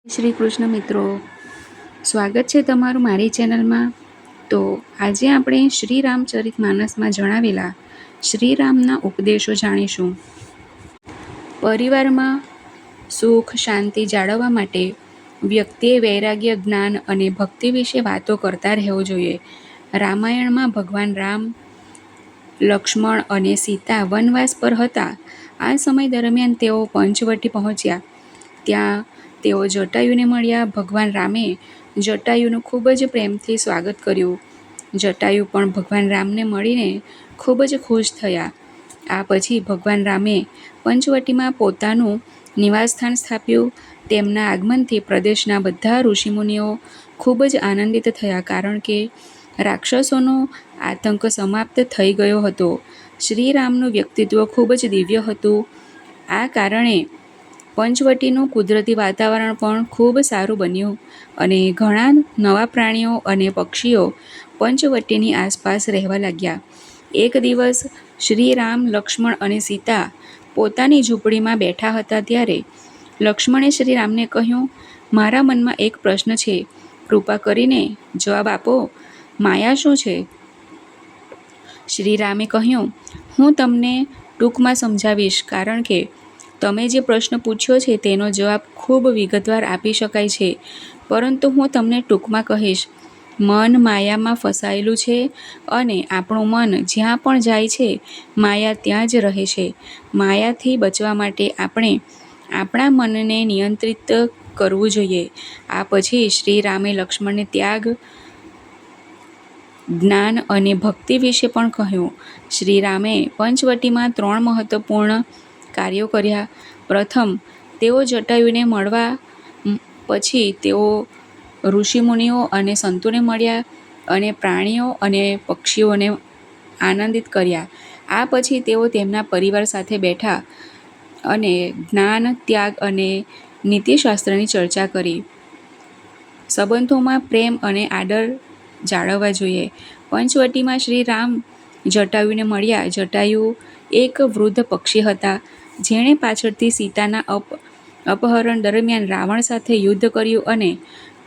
શ્રી કૃષ્ણ મિત્રો, સ્વાગત છે તમારું મારી ચેનલમાં. તો આજે આપણે શ્રી રામચરિત માનસમાં જણાવેલા શ્રીરામના ઉપદેશો જાણીશું. પરિવારમાં સુખ શાંતિ જાળવવા માટે વ્યક્તિએ વૈરાગ્ય, જ્ઞાન અને ભક્તિ વિશે વાતો કરતા રહેવું જોઈએ. રામાયણમાં ભગવાન રામ, લક્ષ્મણ અને સીતા વનવાસ પર હતા. આ સમય દરમિયાન તેઓ પંચવટી પહોંચ્યા. ત્યાં તેઓ જટાયુને મળ્યા. ભગવાન રામે જટાયુનું ખૂબ જ પ્રેમથી સ્વાગત કર્યું. જટાયુ પણ ભગવાન રામને મળીને ખૂબ જ ખુશ થયા. આ પછી ભગવાન રામે પંચવટીમાં પોતાનું નિવાસસ્થાન સ્થાપ્યું. તેમના આગમનથી પ્રદેશના બધા ઋષિમુનિઓ ખૂબ જ આનંદિત થયા, કારણ કે રાક્ષસોનો આતંક સમાપ્ત થઈ ગયો હતો. શ્રીરામનું વ્યક્તિત્વ ખૂબ જ દિવ્ય હતું. આ કારણે પંચવટીનું કુદરતી વાતાવરણ પણ ખૂબ સારું બન્યું અને ઘણા નવા પ્રાણીઓ અને પક્ષીઓ પંચવટીની આસપાસ રહેવા લાગ્યા. એક દિવસ શ્રી રામ, લક્ષ્મણ અને સીતા પોતાની ઝૂંપડીમાં બેઠા હતા. ત્યારે લક્ષ્મણે શ્રી રામને કહ્યું, મારા મનમાં એક પ્રશ્ન છે, કૃપા કરીને જવાબ આપો. માયા શું છે? શ્રી રામે કહ્યું, હું તમને ટૂંકમાં સમજાવીશ, કારણ કે તમે જે પ્રશ્ન પૂછ્યો છે તેનો જવાબ ખૂબ વિગતવાર આપી શકાય છે, પરંતુ હું તમને ટૂંકમાં કહીશ. મન માયામાં ફસાયેલું છે અને આપણું મન જ્યાં પણ જાય છે માયા ત્યાં જ રહે છે. માયાથી બચવા માટે આપણે આપણા મનને નિયંત્રિત કરવું જોઈએ. આ પછી શ્રી રામે લક્ષ્મણને ત્યાગ, જ્ઞાન અને ભક્તિ વિશે પણ કહ્યું. શ્રી રામે પંચવટીમાં 3 મહત્વપૂર્ણ કાર્યો કર્યા. પ્રથમ, તેઓ જટાયુને મળવા, પછી તેઓ ઋષિમુનિઓ અને સંતોને મળ્યા અને પ્રાણીઓ અને પક્ષીઓને આનંદિત કર્યા. આ પછી તેઓ તેમના પરિવાર સાથે બેઠા અને જ્ઞાન, ત્યાગ અને નીતિશાસ્ત્રની ચર્ચા કરી. સંબંધોમાં પ્રેમ અને આદર જાળવવા જોઈએ. પંચવટીમાં શ્રી રામ જટાયુને મળ્યા. જટાયુ એક વૃદ્ધ પક્ષી હતા, જેણે પાછળથી સીતાના અપહરણ દરમિયાન રાવણ સાથે યુદ્ધ કર્યું અને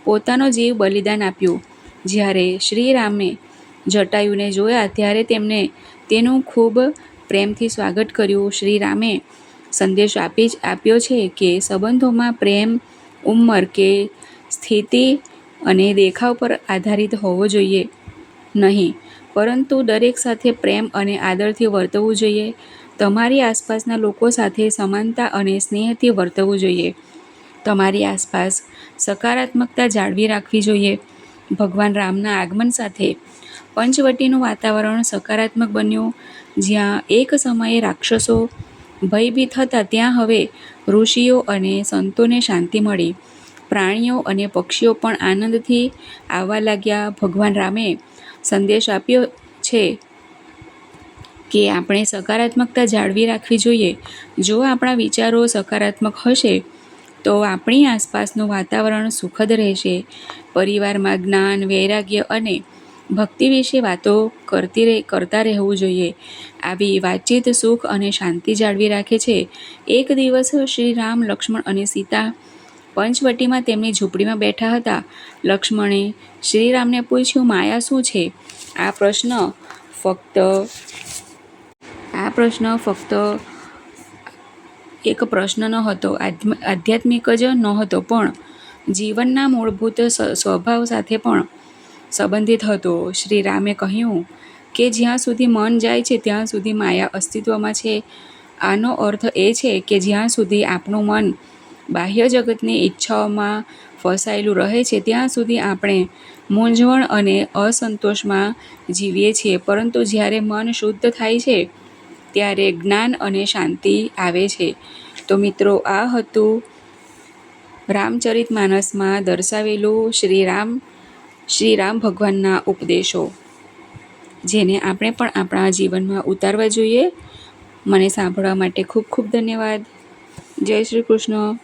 પોતાનો જીવ બલિદાન આપ્યું. જ્યારે શ્રી રામે જટાયુને જોયા ત્યારે તેમને તેનું ખૂબ પ્રેમથી સ્વાગત કર્યું. શ્રી રામે સંદેશ આપ્યો છે કે સંબંધોમાં પ્રેમ ઉંમર કે સ્થિતિ અને દેખાવ પર આધારિત હોવો જોઈએ નહીં, પરંતુ દરેક સાથે પ્રેમ અને આદરથી વર્તવું જોઈએ. તમારી આસપાસના લોકો સાથે સમાનતા અને સ્નેહથી વર્તવું જોઈએ. તમારી આસપાસ સકારાત્મકતા જાળવી રાખવી જોઈએ. ભગવાન રામના આગમન સાથે પંચવટીનું વાતાવરણ સકારાત્મક બન્યું. જ્યાં એક સમયે રાક્ષસો ભયભીત હતા, ત્યાં હવે ઋષિઓ અને સંતોને શાંતિ મળી. પ્રાણીઓ અને પક્ષીઓ પણ આનંદથી આવવા લાગ્યા. ભગવાન રામે સંદેશ આપ્યો છે કે આપણે સકારાત્મકતા જાળવી રાખવી જોઈએ. જો આપણા વિચારો સકારાત્મક હશે તો આપણી આસપાસનું વાતાવરણ સુખદ રહેશે. પરિવારમાં જ્ઞાન, વૈરાગ્ય અને ભક્તિ વિશે વાતો કરતા રહેવું જોઈએ. આવી વાતચીત સુખ અને શાંતિ જાળવી રાખે છે. એક દિવસ શ્રી રામ, લક્ષ્મણ અને સીતા પંચવટીમાં તેમની ઝૂંપડીમાં બેઠા હતા. લક્ષ્મણે શ્રી રામને પૂછ્યું, માયા શું છે? આ પ્રશ્ન ફક્ત એક પ્રશ્ન ન હતો, આધ્યાત્મિક જ નહોતો, પણ જીવનના મૂળભૂત સ્વભાવ સાથે પણ સંબંધિત હતો. શ્રી રામે કહ્યું કે જ્યાં સુધી મન જાય છે ત્યાં સુધી માયા અસ્તિત્વમાં છે. આનો અર્થ એ છે કે જ્યાં સુધી આપણું મન બાહ્ય જગતની ઈચ્છાઓમાં ફસાયેલું રહે છે ત્યાં સુધી આપણે મૂંઝવણ અને અસંતોષમાં જીવીએ છીએ, પરંતુ જ્યારે મન શુદ્ધ થાય છે ત્યારે જ્ઞાન અને શાંતિ આવે છે. તો મિત્રો, આ હતું રામચરિત માનસમાં દર્શાવેલું શ્રી રામ ભગવાનના ઉપદેશો, જેને આપણે પણ આપણા જીવનમાં ઉતારવા જોઈએ. મને સાંભળવા માટે ખૂબ ખૂબ ધન્યવાદ. જય શ્રી કૃષ્ણ.